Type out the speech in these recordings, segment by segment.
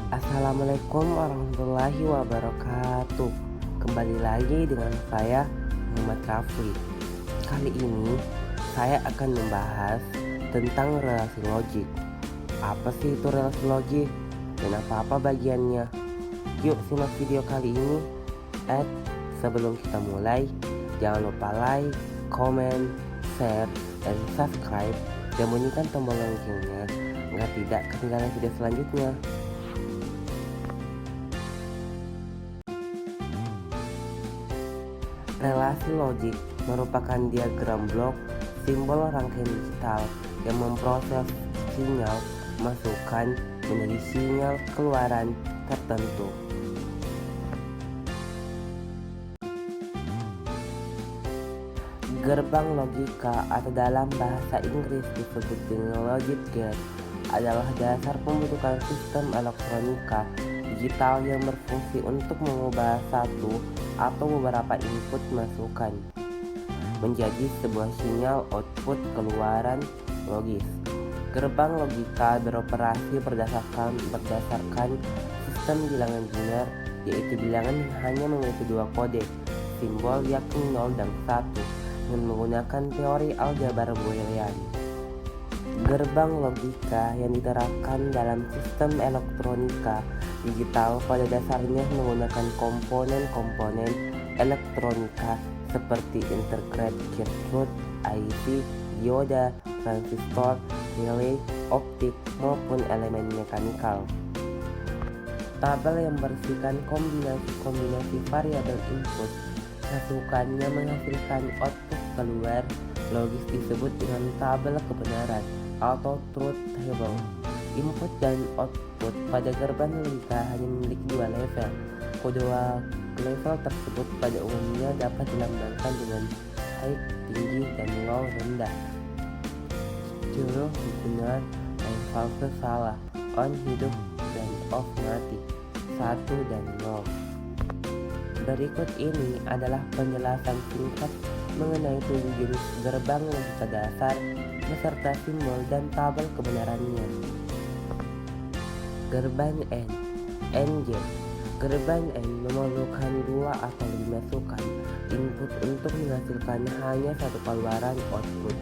Assalamualaikum warahmatullahi wabarakatuh. Kembali lagi dengan saya Muhammad Rafli. Kali ini saya akan membahas tentang relasi logik. Apa sih itu relasi logik dan apa-apa bagiannya? Yuk simak video kali ini. Sebelum kita mulai, jangan lupa like, comment, share, dan subscribe, dan bunyikan tombol loncengnya agar tidak ketinggalan video selanjutnya. Relasi logik merupakan diagram blok simbol rangkaian digital yang memproses sinyal masukan menjadi sinyal keluaran tertentu. Gerbang logika atau dalam bahasa Inggris disebut dengan logic gate adalah dasar pembentukan sistem elektronika digital yang berfungsi untuk mengubah satu atau beberapa input masukan menjadi sebuah sinyal output keluaran logis. Gerbang logika beroperasi berdasarkan sistem bilangan biner, yaitu bilangan yang hanya memiliki dua kode simbol yakni 0 dan 1 dengan menggunakan teori aljabar Boolean. Gerbang logika yang diterapkan dalam sistem elektronika digital pada dasarnya menggunakan komponen-komponen elektronika seperti integrated circuit, IC, dioda, transistor, relay, optik, maupun elemen mekanikal. Tabel yang berisikan kombinasi variabel input masukannya menghasilkan output keluar logis disebut dengan tabel kebenaran atau truth table. Input dan output pada gerbang logika hanya memiliki dua level. Kedua level tersebut pada umumnya dapat dilambangkan dengan high tinggi dan low rendah, true benar dan false salah, on hidup dan off mati, 1 dan 0. Berikut ini adalah penjelasan singkat mengenai 7 jenis gerbang logika dasar beserta simbol dan tabel kebenarannya. Gerbang NJ. Gerbang N memerlukan dua atau lebih masukan input untuk menghasilkan hanya satu keluaran output.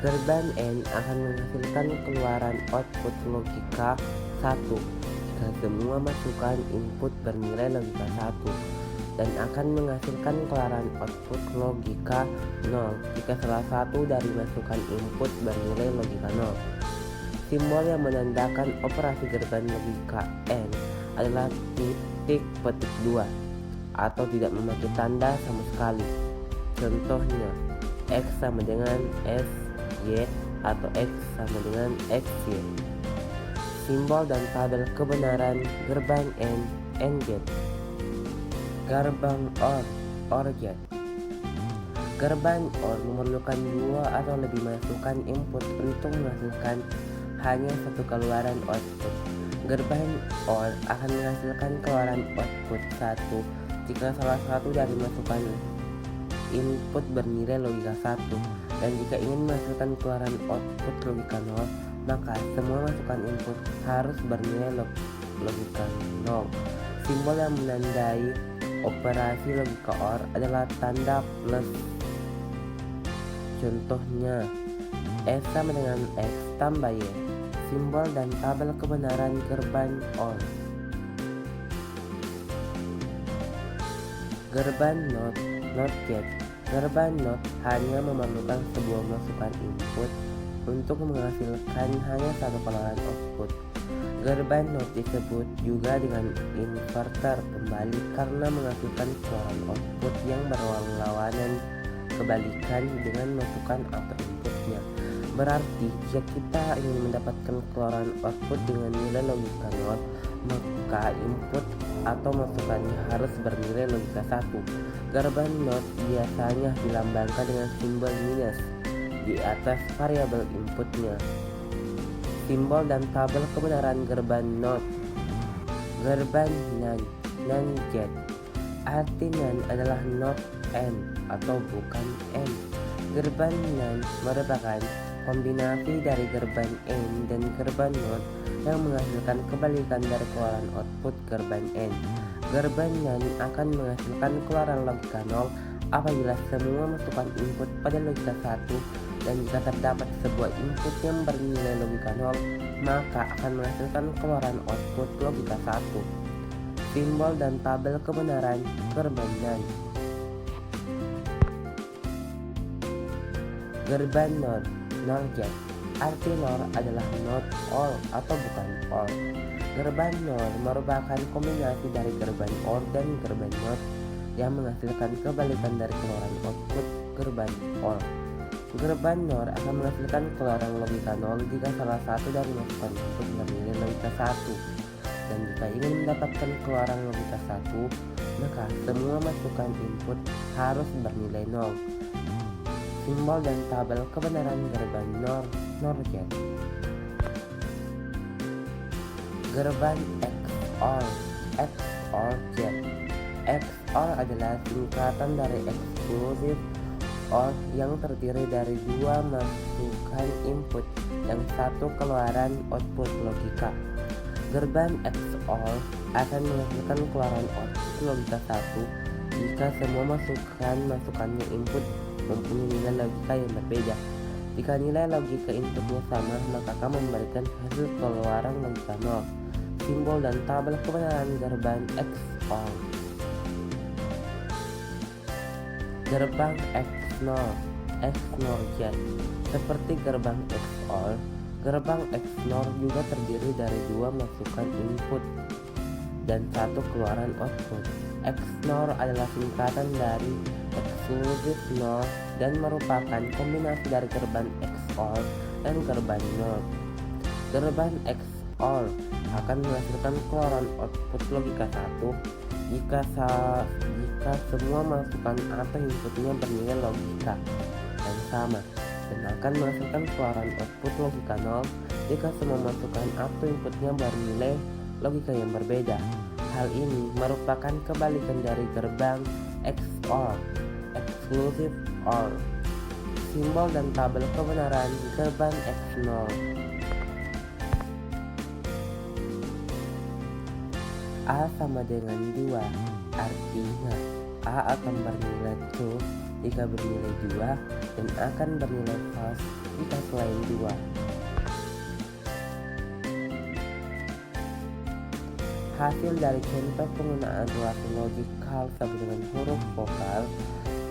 Gerbang N akan menghasilkan keluaran output logika 1 jika semua masukan input bernilai logika 1, dan akan menghasilkan keluaran output logika 0 jika salah satu dari masukan input bernilai logika 0. Simbol yang menandakan operasi gerbang logika N adalah titik petik 2 atau tidak memakai tanda sama sekali. Contohnya, X sama dengan S, Y, atau X sama dengan XY. Simbol dan tabel kebenaran gerbang NJ. Gerbang OR gate. Gerbang OR memerlukan dua atau lebih masukan input untuk menghasilkan hanya satu keluaran output. Gerbang OR akan menghasilkan keluaran output 1 jika salah satu dari masukan input bernilai logika 1, dan jika ingin menghasilkan keluaran output logika 0, maka semua masukan input harus bernilai logika 0. Simbol yang menandai operasi logika OR adalah tanda plus. Contohnya, S sama dengan X tambah Y. Simbol dan tabel kebenaran gerbang OR. Gerbang NOT gate. Gerbang NOT hanya memerlukan sebuah masukan input untuk menghasilkan hanya satu keluaran output. Gerbang NOT disebut juga dengan inverter kembali karena menghasilkan keluaran output yang berlawanan kebalikan dengan masukan atau inputnya. Berarti jika kita ingin mendapatkan keluaran output dengan nilai logika 0, maka input atau masukannya harus bernilai logika 1. Gerbang NOT biasanya dilambangkan dengan simbol minus di atas variabel inputnya. Simbol dan tabel kebenaran gerbang NOT. Gerbang NAND gate. Arti NAND adalah not N atau bukan N. Gerbang NAND merupakan kombinasi dari gerbang AND dan gerbang NOT yang menghasilkan kebalikan dari keluaran output gerban N. Gerban N akan menghasilkan keluaran logika 0 apabila semua masukan input pada logika 1, dan jika terdapat sebuah input yang bernilai logika 0, maka akan menghasilkan keluaran output logika 1. Simbol dan tabel kebenaran gerban NAND. Gerban NOR, NOR gate. Arti NOR adalah not all atau bukan all. Gerban NOR merupakan kombinasi dari gerban OR dan gerban NOT yang menghasilkan kebalikan dari keluaran output gerban OR. Gerban NOR akan menghasilkan keluaran logika 0 jika salah satu dari masukan input bernilai logika 1. Dan jika ingin mendapatkan keluaran logika 1, maka semua masukan input harus bernilai 0. Simbol dan tabel kebenaran gerban NOR, NOR gate. Gerban XOR, XOR gate. XOR adalah singkatan dari exclusive OR yang terdiri dari dua masukan input dan satu keluaran output logika. Gerban XOR akan menghasilkan keluaran output logika 1 jika semua masukannya input mempunyai nilai logika yang berbeda. Jika nilai logika inputnya sama, maka akan memberikan hasil keluaran logika 0. Simbol dan tabel kebenaran gerban XOR. Gerbang XNOR, XNOR gate. Seperti gerbang XOR, gerbang XNOR juga terdiri dari dua masukan input dan satu keluaran output. XNOR adalah singkatan dari exclusive NOR dan merupakan kombinasi dari gerban XOR dan gerban NOR. Gerban XOR akan menghasilkan keluaran output logika 1 jika semua masukan atau inputnya bernilai logika yang sama, dan akan menghasilkan keluaran output logika 0 jika semua masukan atau inputnya bernilai logika yang berbeda. Hal ini merupakan kebalikan dari gerbang XOR, exclusive OR. Simbol dan tabel kebenaran gerban XNOR. A sama dengan 2, artinya A akan bernilai true jika bernilai 2 dan akan bernilai false jika selain 2. Hasil dari contoh penggunaan relasi logikal sama dengan huruf vokal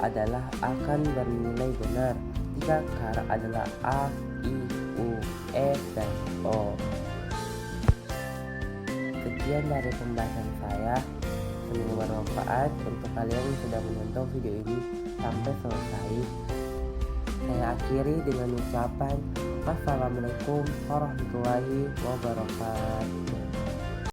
adalah akan bernilai benar jika kata adalah A, I, U, E, dan O. Sekian dari pembahasan saya. Semoga bermanfaat untuk kalian yang sudah menonton video ini sampai selesai. Saya akhiri dengan ucapan wassalamualaikum warahmatullahi wabarakatuh.